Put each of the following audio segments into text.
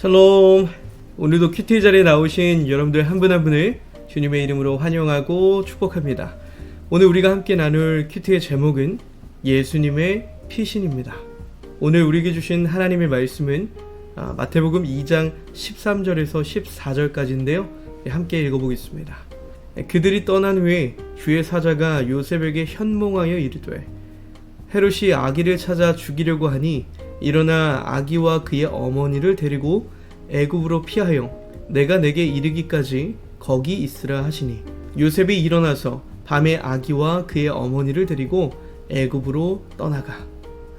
샬롬. 오늘도 큐티 자리에 나오신 여러분들 한 분 한 분을 주님의 이름으로 환영하고 축복합니다. 오늘 우리가 함께 나눌 큐티의 제목은 예수님의 피신입니다. 오늘 우리에게 주신 하나님의 말씀은 마태복음 2장 13절에서 14절까지인데요. 함께 읽어보겠습니다. 그들이 떠난 후에 주의 사자가 요셉에게 현몽하여 이르되 헤롯이 아기를 찾아 죽이려고 하니 일어나 아기와 그의 어머니를 데리고 애굽으로 피하여 내가 내게 이르기까지 거기 있으라 하시니 요셉이 일어나서 밤에 아기와 그의 어머니를 데리고 애굽으로 떠나가.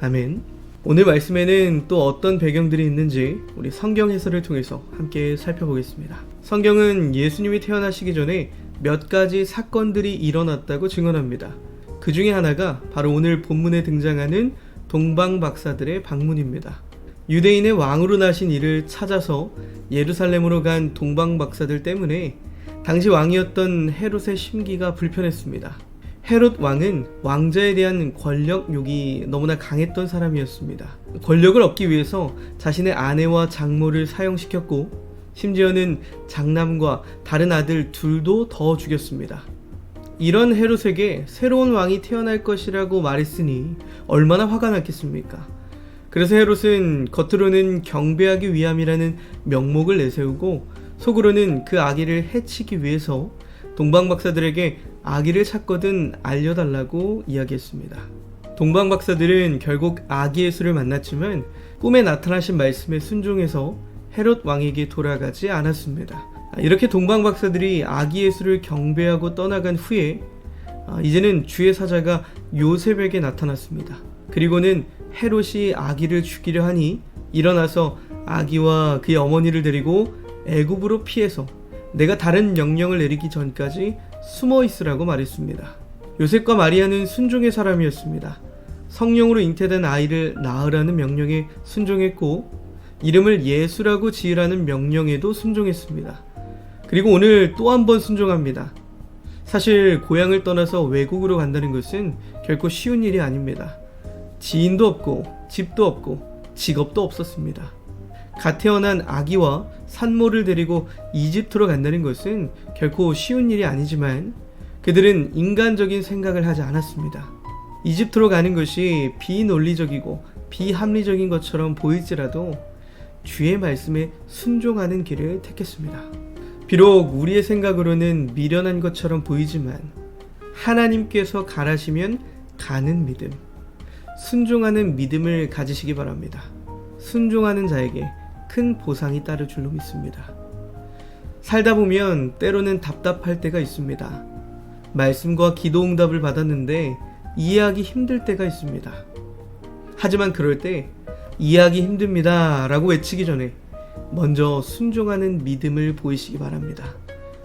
아멘. 오늘 말씀에는 또 어떤 배경들이 있는지 우리 성경 해설을 통해서 함께 살펴보겠습니다. 성경은 예수님이 태어나시기 전에 몇 가지 사건들이 일어났다고 증언합니다. 그 중에 하나가 바로 오늘 본문에 등장하는 동방박사들의 방문입니다. 유대인의 왕으로 나신 이를 찾아서 예루살렘으로 간 동방박사들 때문에 당시 왕이었던 헤롯의 심기가 불편했습니다. 헤롯 왕은 왕자에 대한 권력욕이 너무나 강했던 사람이었습니다. 권력을 얻기 위해서 자신의 아내와 장모를 사형시켰고 심지어는 장남과 다른 아들 둘도 더 죽였습니다. 이런 헤롯에게 새로운 왕이 태어날 것이라고 말했으니 얼마나 화가 났겠습니까? 그래서 헤롯은 겉으로는 경배하기 위함이라는 명목을 내세우고 속으로는 그 아기를 해치기 위해서 동방박사들에게 아기를 찾거든 알려달라고 이야기했습니다. 동방박사들은 결국 아기 예수를 만났지만 꿈에 나타나신 말씀에 순종해서 헤롯 왕에게 돌아가지 않았습니다. 이렇게 동방박사들이 아기 예수를 경배하고 떠나간 후에 이제는 주의 사자가 요셉에게 나타났습니다. 그리고는 헤롯이 아기를 죽이려 하니 일어나서 아기와 그의 어머니를 데리고 애굽으로 피해서 내가 다른 명령을 내리기 전까지 숨어 있으라고 말했습니다. 요셉과 마리아는 순종의 사람이었습니다. 성령으로 잉태된 아이를 낳으라는 명령에 순종했고 이름을 예수라고 지으라는 명령에도 순종했습니다. 그리고 오늘 또 한 번 순종합니다. 사실 고향을 떠나서 외국으로 간다는 것은 결코 쉬운 일이 아닙니다. 지인도 없고 집도 없고 직업도 없었습니다. 갓 태어난 아기와 산모를 데리고 이집트로 간다는 것은 결코 쉬운 일이 아니지만 그들은 인간적인 생각을 하지 않았습니다. 이집트로 가는 것이 비논리적이고 비합리적인 것처럼 보일지라도 주의 말씀에 순종하는 길을 택했습니다. 비록 우리의 생각으로는 미련한 것처럼 보이지만 하나님께서 가라시면 가는 믿음, 순종하는 믿음을 가지시기 바랍니다. 순종하는 자에게 큰 보상이 따를 줄로 믿습니다. 살다 보면 때로는 답답할 때가 있습니다. 말씀과 기도 응답을 받았는데 이해하기 힘들 때가 있습니다. 하지만 그럴 때 이해하기 힘듭니다 라고 외치기 전에 먼저 순종하는 믿음을 보이시기 바랍니다.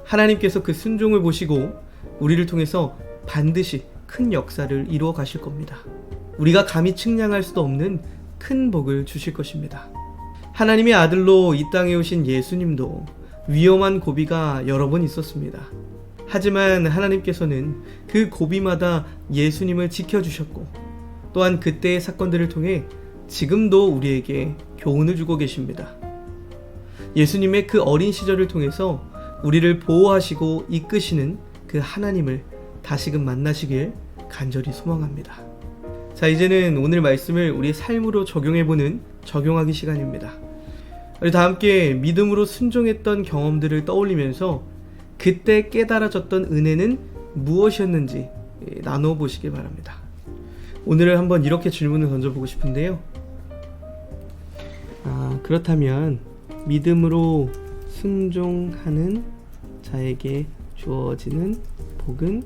하나님께서 그 순종을 보시고 우리를 통해서 반드시 큰 역사를 이루어 가실 겁니다. 우리가 감히 측량할 수도 없는 큰 복을 주실 것입니다. 하나님의 아들로 이 땅에 오신 예수님도 위험한 고비가 여러 번 있었습니다. 하지만 하나님께서는 그 고비마다 예수님을 지켜주셨고 또한 그때의 사건들을 통해 지금도 우리에게 교훈을 주고 계십니다. 예수님의 그 어린 시절을 통해서 우리를 보호하시고 이끄시는 그 하나님을 다시금 만나시길 간절히 소망합니다. 자, 이제는 오늘 말씀을 우리의 삶으로 적용하기 시간입니다. 우리 다 함께 믿음으로 순종했던 경험들을 떠올리면서 그때 깨달아졌던 은혜는 무엇이었는지 나눠보시기 바랍니다. 오늘은 한번 이렇게 질문을 던져보고 싶은데요. 그렇다면 믿음으로 순종하는 자에게 주어지는 복은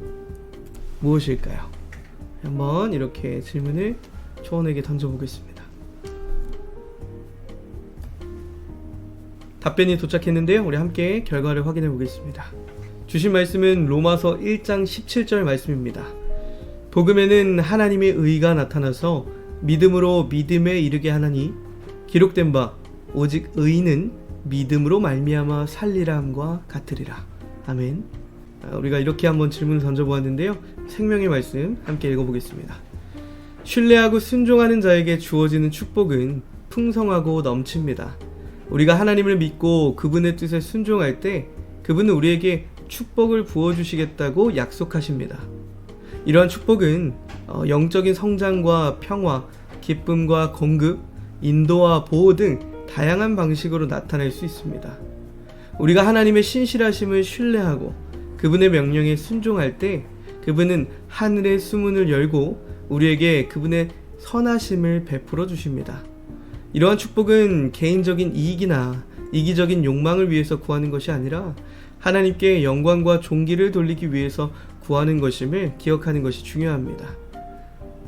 무엇일까요? 한번 이렇게 질문을 초원에게 던져보겠습니다. 답변이 도착했는데요. 우리 함께 결과를 확인해 보겠습니다. 주신 말씀은 로마서 1장 17절 말씀입니다. 복음에는 하나님의 의가 나타나서 믿음으로 믿음에 이르게 하나니 기록된 바 오직 의인은 믿음으로 말미암아 살리라 함과 같으리라. 아멘. 우리가 이렇게 한번 질문을 던져보았는데요. 생명의 말씀 함께 읽어보겠습니다. 신뢰하고 순종하는 자에게 주어지는 축복은 풍성하고 넘칩니다. 우리가 하나님을 믿고 그분의 뜻에 순종할 때 그분은 우리에게 축복을 부어주시겠다고 약속하십니다. 이러한 축복은 영적인 성장과 평화, 기쁨과 공급, 인도와 보호 등 다양한 방식으로 나타날 수 있습니다. 우리가 하나님의 신실하심을 신뢰하고 그분의 명령에 순종할 때 그분은 하늘의 수문을 열고 우리에게 그분의 선하심을 베풀어 주십니다. 이러한 축복은 개인적인 이익이나 이기적인 욕망을 위해서 구하는 것이 아니라 하나님께 영광과 존귀를 돌리기 위해서 구하는 것임을 기억하는 것이 중요합니다.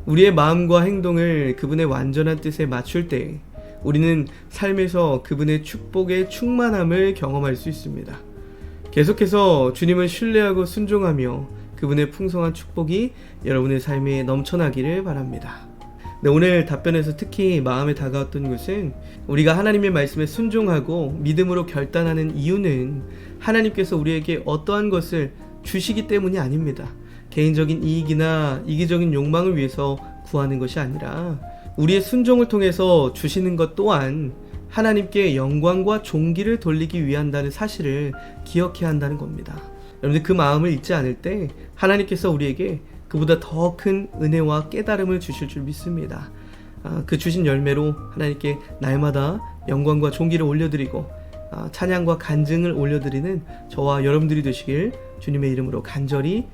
우리의 마음과 행동을 그분의 완전한 뜻에 맞출 때 우리는 삶에서 그분의 축복의 충만함을 경험할 수 있습니다. 계속해서 주님을 신뢰하고 순종하며 그분의 풍성한 축복이 여러분의 삶에 넘쳐나기를 바랍니다. 네, 오늘 답변에서 특히 마음에 다가왔던 것은 우리가 하나님의 말씀에 순종하고 믿음으로 결단하는 이유는 하나님께서 우리에게 어떠한 것을 주시기 때문이 아닙니다. 개인적인 이익이나 이기적인 욕망을 위해서 구하는 것이 아니라 우리의 순종을 통해서 주시는 것 또한 하나님께 영광과 존귀를 돌리기 위한다는 사실을 기억해야 한다는 겁니다. 여러분들 그 마음을 잊지 않을 때 하나님께서 우리에게 그보다 더 큰 은혜와 깨달음을 주실 줄 믿습니다. 그 주신 열매로 하나님께 날마다 영광과 존귀를 올려드리고 찬양과 간증을 올려드리는 저와 여러분들이 되시길 주님의 이름으로 간절히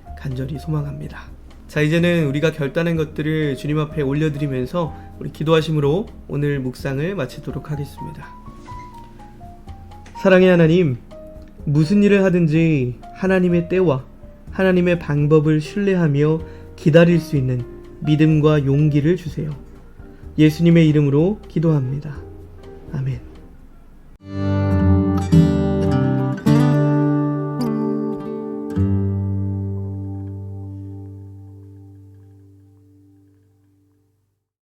소망합니다. 자, 이제는 우리가 결단한 것들을 주님 앞에 올려드리면서 우리 기도하심으로 오늘 묵상을 마치도록 하겠습니다. 사랑의 하나님, 무슨 일을 하든지 하나님의 때와 하나님의 방법을 신뢰하며 기다릴 수 있는 믿음과 용기를 주세요. 예수님의 이름으로 기도합니다. 아멘.